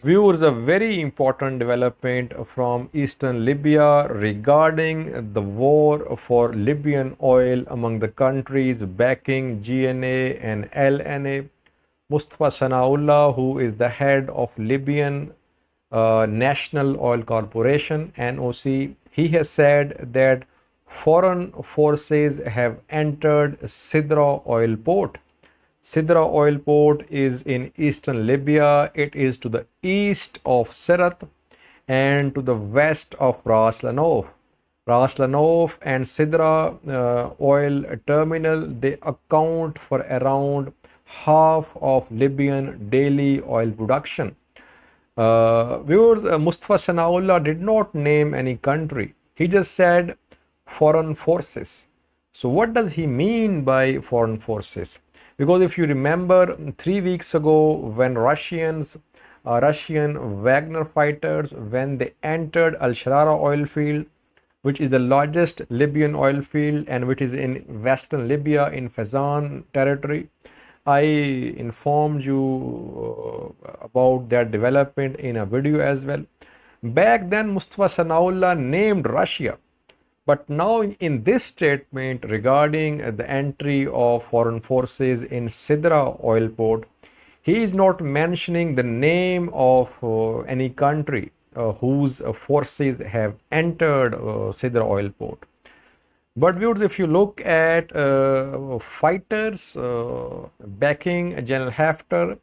Viewers, a very important development from Eastern Libya regarding the war for Libyan oil among the countries backing GNA and LNA. Mustafa Sanaullah, who is the head of Libyan National Oil Corporation (NOC), he has said that foreign forces have entered Sidra oil port. Sidra oil port is in Eastern Libya. It is to the east of Sirat and to the west of Ras Lanuf. Ras Lanuf and Sidra oil terminal, they account for around half of Libyan daily oil production. Viewers, Mustafa Sanaullah did not name any country. He just said foreign forces. So what does he mean by foreign forces? Because if you remember 3 weeks ago when Russian Wagner fighters, when they entered Al-Sharara oil field, which is the largest Libyan oil field and which is in Western Libya in Fezzan territory, I informed you about that development in a video as well. Back then Mustafa Sanaullah named Russia. But now in this statement regarding the entry of foreign forces in Sidra oil port, he is not mentioning the name of any country whose forces have entered Sidra oil port. But viewers, if you look at fighters backing General Haftar,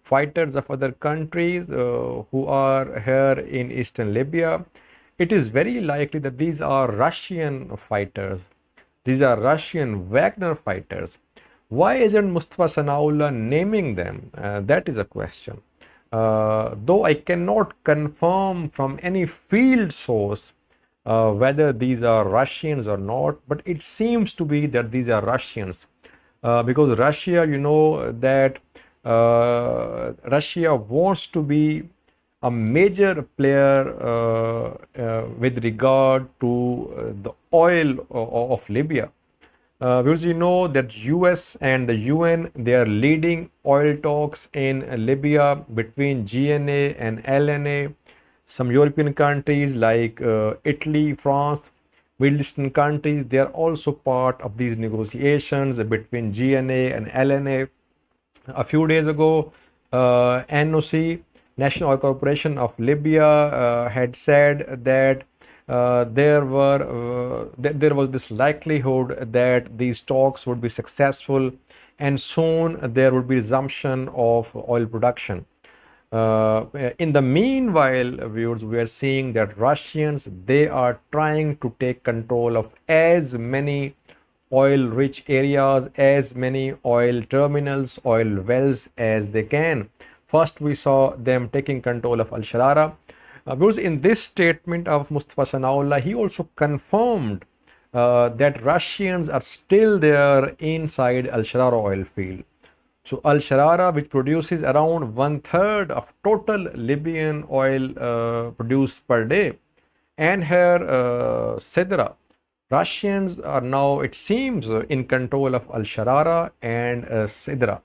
fighters of other countries who are here in Eastern Libya, it is very likely that these are Russian fighters. These are Russian Wagner fighters. Why isn't Mustafa Sanaullah naming them? That is a question. Though I cannot confirm from any field source whether these are Russians or not, but it seems to be that these are Russians. Because Russia, you know that Russia wants to be a major player with regard to the oil of Libya. Because you know that US and the UN, they are leading oil talks in Libya between GNA and LNA. Some European countries like Italy, France, Middle Eastern countries, they are also part of these negotiations between GNA and LNA. A few days ago, NOC, National Oil Corporation of Libya, had said that there was this likelihood that these talks would be successful and soon there would be resumption of oil production. In the meanwhile, viewers, we are seeing that Russians, they are trying to take control of as many oil-rich areas, as many oil terminals, oil wells as they can. First, we saw them taking control of Al-Sharara. Because in this statement of Mustafa Sanaullah, he also confirmed that Russians are still there inside Al-Sharara oil field. So Al-Sharara, which produces around 1/3 of total Libyan oil produced per day, and here Sidra, Russians are now, it seems, in control of Al-Sharara and Sidra.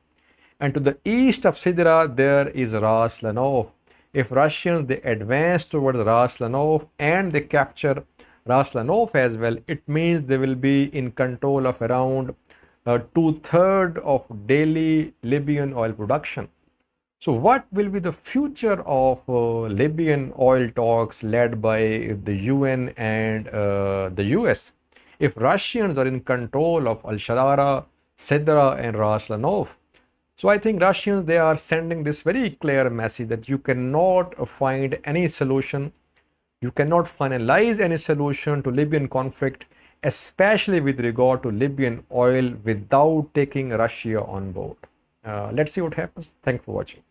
And to the east of Sidra, there is Ras Lanuf. If Russians, they advance towards Ras Lanuf and they capture Ras Lanuf as well, it means they will be in control of around 2/3 of daily Libyan oil production. So what will be the future of Libyan oil talks led by the UN and the US if Russians are in control of Al-Sharara, Sidra and Ras Lanuf? So I think Russians, they are sending this very clear message that you cannot find any solution, you cannot finalize any solution to Libyan conflict, especially with regard to Libyan oil, without taking Russia on board. Let's see what happens. Thanks for watching.